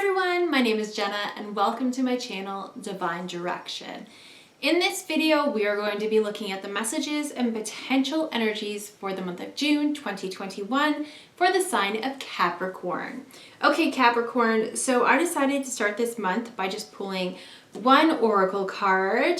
everyone, my name is Jenna and welcome to my channel, Divine Direction. In this video, we are going to be looking at the messages and potential energies for the month of June 2021 for the sign of Capricorn. Okay, Capricorn, so I decided to start this month by just pulling one oracle card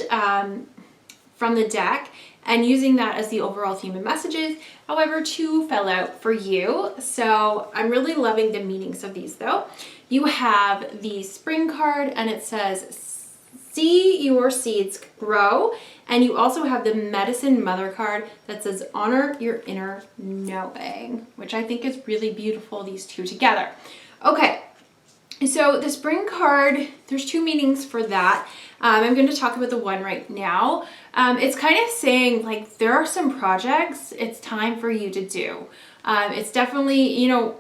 from the deck and using that as the overall theme of messages. However, two fell out for you, so I'm really loving the meanings of these though. You have the spring card and it says, see your seeds grow. And you also have the medicine mother card that says, honor your inner knowing, which I think is really beautiful, these two together. Okay, so the spring card, there's two meanings for that. I'm going to talk about the one right now. It's kind of saying like there are some projects it's time for you to do. It's definitely, you know,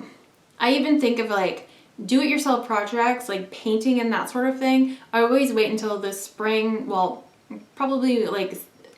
I even think of like do-it-yourself projects like painting and that sort of thing. I always wait until the spring, well, probably like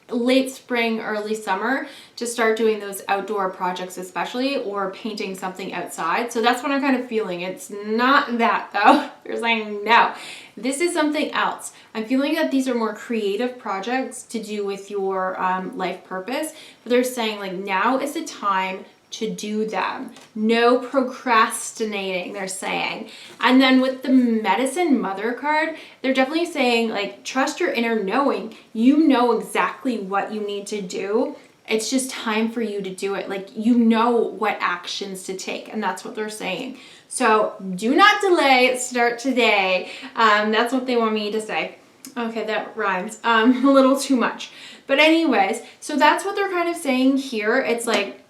late spring, early summer to start doing those outdoor projects especially, or painting something outside. So that's what I'm kind of feeling. It's not that though. They're saying no, this is something else. I'm feeling that these are more creative projects to do with your life purpose, but they're saying like now is the time to do them. No procrastinating, they're saying. And then with the medicine mother card, they're definitely saying like trust your inner knowing. You know exactly what you need to do. It's just time for you to do it. Like you know what actions to take, and that's what they're saying. So do not delay, start today. That's what they want me to say. Okay, that rhymes a little too much. But anyways, so that's what they're kind of saying here. It's like,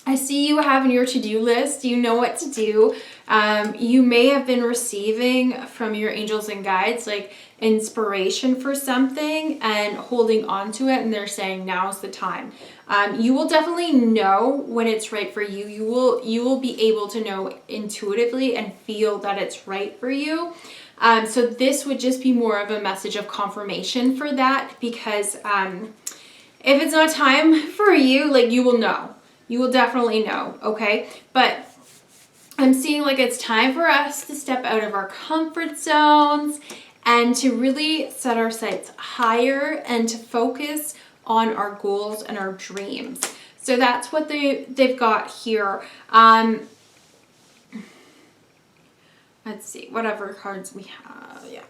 I see you having your to-do list. You know what to do. You may have been receiving from your angels and guides like inspiration for something and holding on to it, and they're saying now's the time. You will definitely know when it's right for you. You will be able to know intuitively and feel that it's right for you. So this would just be more of a message of confirmation for that, because if it's not time for you, like you will know. You will definitely know, okay? But I'm seeing like it's time for us to step out of our comfort zones and to really set our sights higher and to focus on our goals and our dreams. So that's what they've got here. Let's see, whatever cards we have, yeah.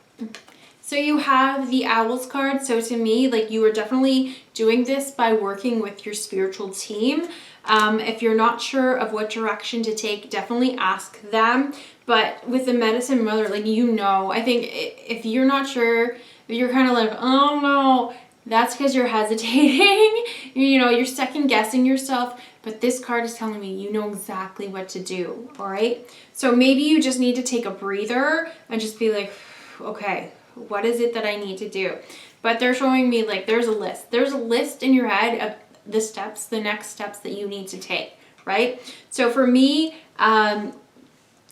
So you have the Owls card. So to me, like you are definitely doing this by working with your spiritual team. If you're not sure of what direction to take, definitely ask them. But with the medicine mother, like, you know, I think if you're not sure, if you're kind of like, oh no, that's because you're hesitating. You know, you're second guessing yourself. But this card is telling me you know exactly what to do. All right. So maybe you just need to take a breather and just be like, okay, what is it that I need to do? But they're showing me like there's a list. There's a list in your head of the steps, the next steps that you need to take, right? So for me,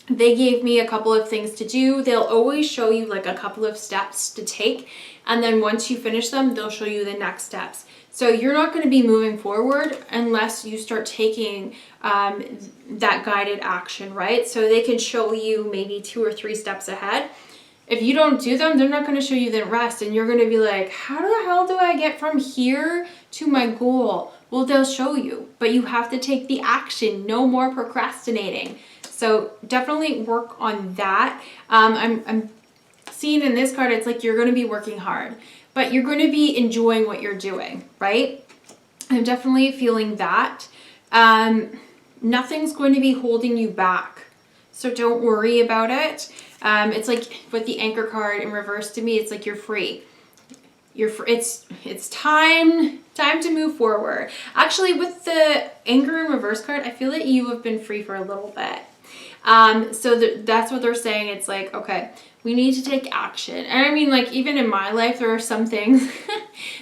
they gave me a couple of things to do. They'll always show you like a couple of steps to take. And then once you finish them, they'll show you the next steps. So you're not going to be moving forward unless you start taking that guided action, right? So they can show you maybe 2 or 3 steps ahead. If you don't do them, they're not going to show you the rest. And you're going to be like, how the hell do I get from here to my goal? Well, they'll show you, but you have to take the action. No more procrastinating. So definitely work on that. I'm seeing in this card, it's like you're going to be working hard, but you're going to be enjoying what you're doing, right? I'm definitely feeling that. Nothing's going to be holding you back. So don't worry about it. It's like with the Anchor card in reverse to me, it's like you're free. You're free. It's time to move forward. Actually, with the Anchor in reverse card, I feel that you have been free for a little bit. So that's what they're saying. It's like, okay, we need to take action. And I mean, like, even in my life, there are some things,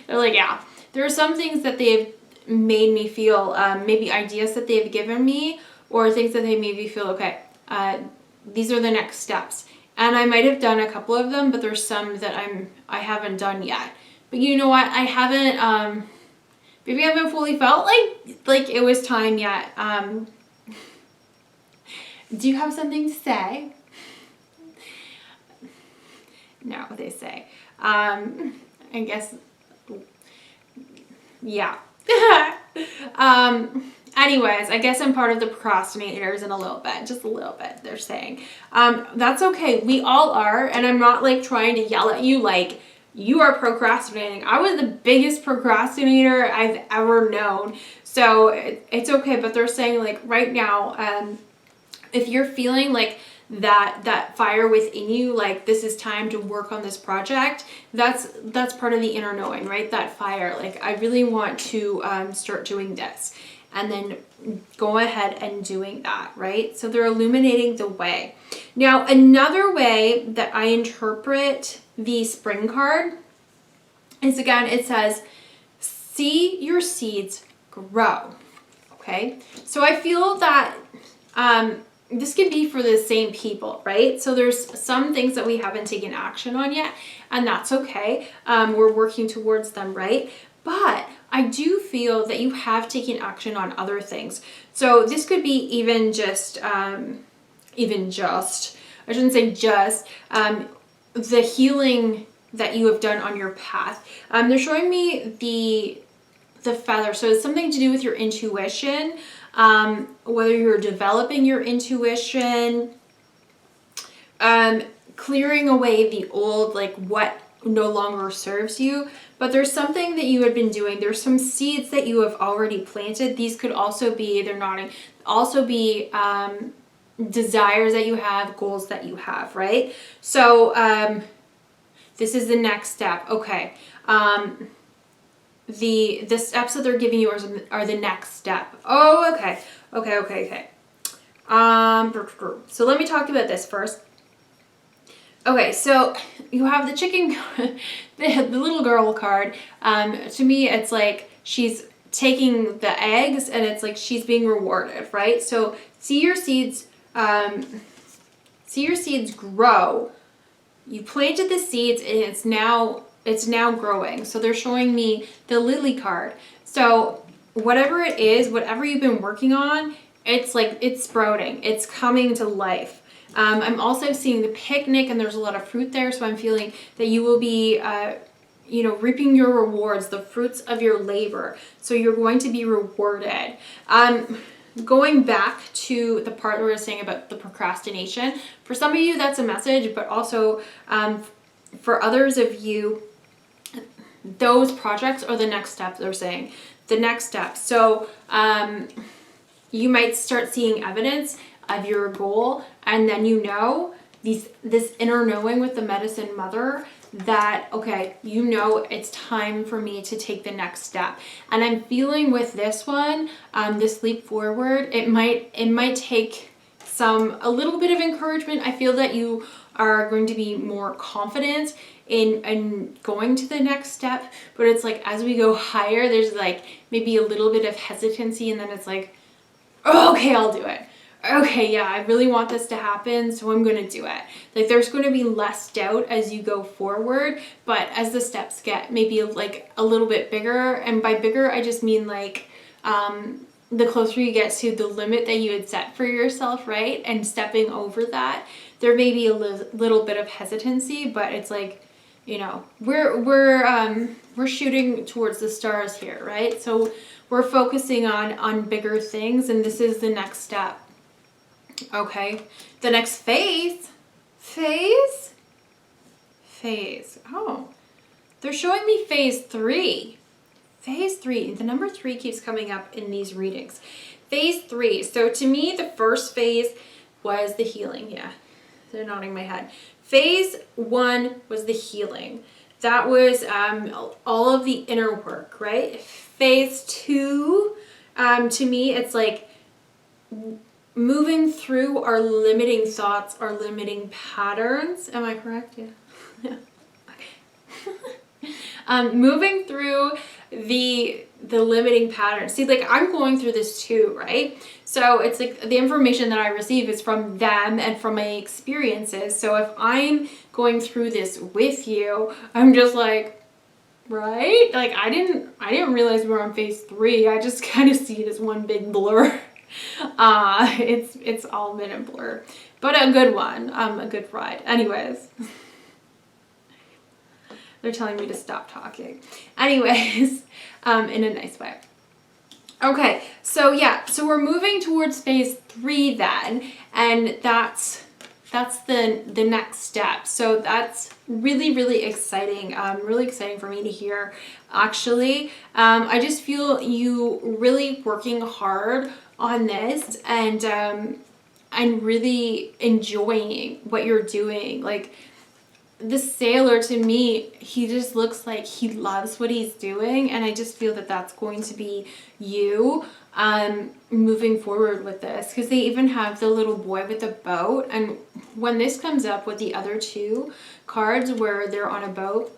they're like, yeah, there are some things that they've made me feel, maybe ideas that they've given me, or things that they made me feel, okay, these are the next steps. And I might have done a couple of them, but there's some that I haven't done yet. But you know what? I haven't, maybe I haven't fully felt like it was time yet. Do you have something to say? no, they say. I guess, yeah. Anyways, I guess I'm part of the procrastinators in a little bit, just a little bit, they're saying. That's okay. We all are. And I'm not like trying to yell at you like you are procrastinating. I was the biggest procrastinator I've ever known. So it's okay. But they're saying like right now, if you're feeling like that fire within you, like this is time to work on this project, that's part of the inner knowing, right? That fire, like I really want to start doing this, and then go ahead and doing that, right? So they're illuminating the way. Now, another way that I interpret the spring card is, again, it says, see your seeds grow. Okay, so I feel that this can be for the same people, right? So there's some things that we haven't taken action on yet, and that's okay. We're working towards them, right? But I do feel that you have taken action on other things. So this could be even just, I shouldn't say just, the healing that you have done on your path. They're showing me the feather. So it's something to do with your intuition, whether you're developing your intuition, clearing away the old, like what no longer serves you. But there's something that you had been doing. There's some seeds that you have already planted. These could also be, they're nodding, also be desires that you have, goals that you have, right? So this is the next step. Okay. The steps that they're giving you are the next step. Oh, okay. So let me talk about this first. Okay, so you have the chicken, the little girl card. To me, it's like she's taking the eggs, and it's like she's being rewarded, right? So see your seeds grow. You planted the seeds, and it's now growing. So they're showing me the lily card. So whatever it is, whatever you've been working on, it's like it's sprouting. It's coming to life. I'm also seeing the picnic, and there's a lot of fruit there. So I'm feeling that you will be, reaping your rewards, the fruits of your labor. So you're going to be rewarded. Going back to the part where we're saying about the procrastination, for some of you, that's a message, but also for others of you, those projects are the next step. They're saying the next step. So you might start seeing evidence of your goal, and then this inner knowing with the medicine mother that, okay, it's time for me to take the next step. And I'm feeling with this one, this leap forward, it might take a little bit of encouragement. I feel that you are going to be more confident in going to the next step, but it's like as we go higher, there's like maybe a little bit of hesitancy, and then it's like, oh, okay, I'll do it. Okay, yeah, I really want this to happen, so I'm going to do it. Like there's going to be less doubt as you go forward, but as the steps get maybe like a little bit bigger, and by bigger, I just mean like the closer you get to the limit that you had set for yourself, right? And stepping over that, there may be a little bit of hesitancy, but it's like, we're shooting towards the stars here, right? So we're focusing on bigger things, and this is the next step. Okay, the next phase. Oh, they're showing me phase 3. Phase 3, the number 3 keeps coming up in these readings. Phase 3, so to me, the first phase was the healing. Yeah, they're nodding my head. Phase 1 was the healing. That was all of the inner work, right? Phase 2, to me, it's like moving through our limiting thoughts, our limiting patterns. Am I correct? Yeah. Okay. Moving through the limiting patterns. See, like I'm going through this too, right? So it's like the information that I receive is from them and from my experiences. So if I'm going through this with you, I'm just like, right? Like I didn't realize we were on phase 3. I just kind of see it as one big blur. It's all been a blur, but a good one, a good ride. Anyways, They're telling me to stop talking. Anyways, in a nice way. Okay, so yeah, so we're moving towards phase 3 then, and that's the next step. So that's really exciting. Really exciting for me to hear. Actually, I just feel you really working hard on this, and really enjoying what you're doing. Like, the sailor, to me, he just looks like he loves what he's doing, and I just feel that that's going to be you moving forward with this, because they even have the little boy with the boat, and when this comes up with the other 2 cards where they're on a boat,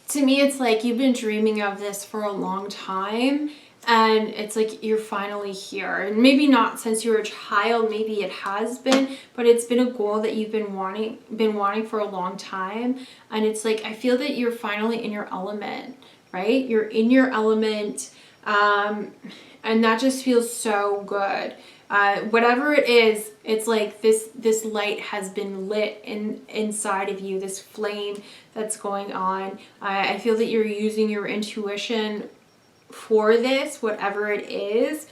to me it's like you've been dreaming of this for a long time, and it's like you're finally here. And maybe not since you were a child, maybe it has been, but it's been a goal that you've been wanting for a long time. And it's like, I feel that you're finally in your element, right? You're in your element, and that just feels so good. Whatever it is, it's like this light has been lit inside of you, this flame that's going on. I feel that you're using your intuition for this, whatever it is,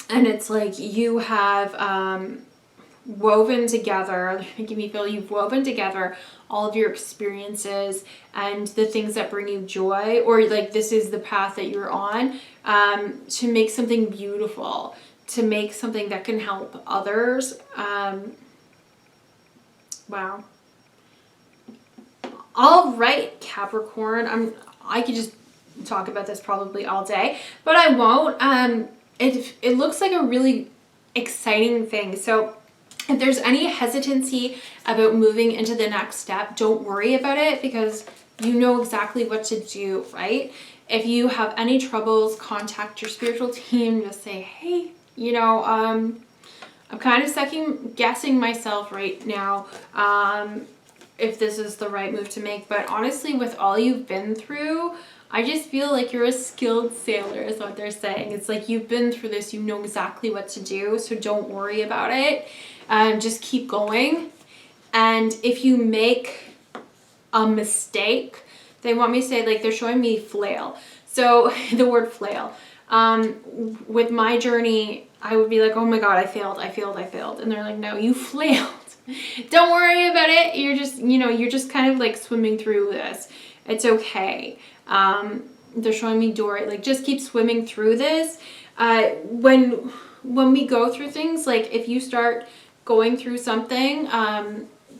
and it's like you have woven together, making me feel you've woven together all of your experiences and the things that bring you joy, or like this is the path that you're on, to make something beautiful, to make something that can help others. Wow. All right, Capricorn, I could just talk about this probably all day, but I won't. It looks like a really exciting thing. So if there's any hesitancy about moving into the next step, don't worry about it, because you know exactly what to do, right? If you have any troubles, contact your spiritual team. Just say, hey, you know, I'm kind of second guessing myself right now, if this is the right move to make. But honestly, with all you've been through, I just feel like you're a skilled sailor is what they're saying. It's like you've been through this, you know exactly what to do, so don't worry about it. Just keep going. And if you make a mistake, they want me to say, like, they're showing me flail. So the word flail. With my journey, I would be like, oh my God, I failed. And they're like, no, you flailed. Don't worry about it. You're just, you know, you're just kind of like swimming through this. It's okay. They're showing me Dory, like, just keep swimming through this. When we go through things, like if you start going through something,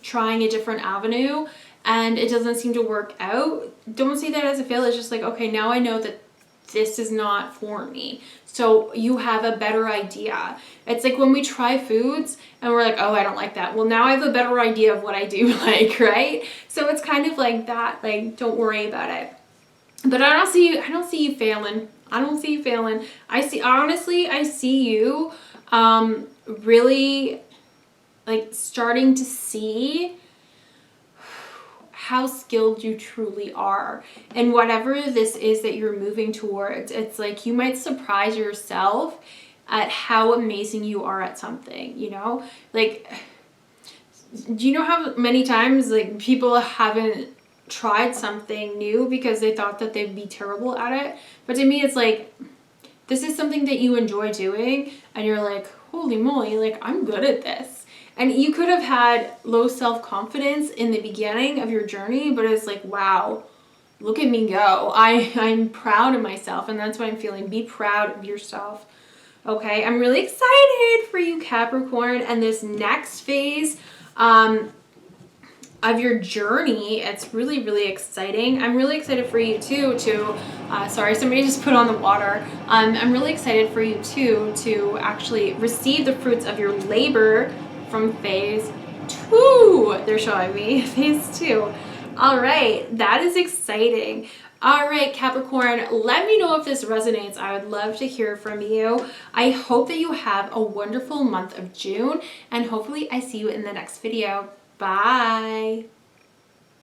trying a different avenue, and it doesn't seem to work out, don't see that as a fail. It's just like, okay, now I know that this is not for me. So you have a better idea. It's like when we try foods and we're like, oh, I don't like that. Well, now I have a better idea of what I do like, right? So it's kind of like that. Like, don't worry about it. But I don't see you failing. Honestly, I see you really like starting to see how skilled you truly are. And whatever this is that you're moving towards, it's like you might surprise yourself at how amazing you are at something, you know? Like, do you know how many times like people haven't tried something new because they thought that they'd be terrible at it? But to me, it's like, this is something that you enjoy doing, and you're like, holy moly, like, I'm good at this. And you could have had low self-confidence in the beginning of your journey, but it's like, wow, look at me go. I'm proud of myself, and that's what I'm feeling. Be proud of yourself. Okay, I'm really excited for you, Capricorn, and this next phase of your journey. It's really, really exciting. I'm really excited for you too sorry, somebody just put on the water. I'm really excited for you too to actually receive the fruits of your labor from phase 2. They're showing me phase 2. All right, that is exciting. All right, Capricorn, let me know if this resonates. I would love to hear from you. I hope that you have a wonderful month of June, and hopefully I see you in the next video. Bye.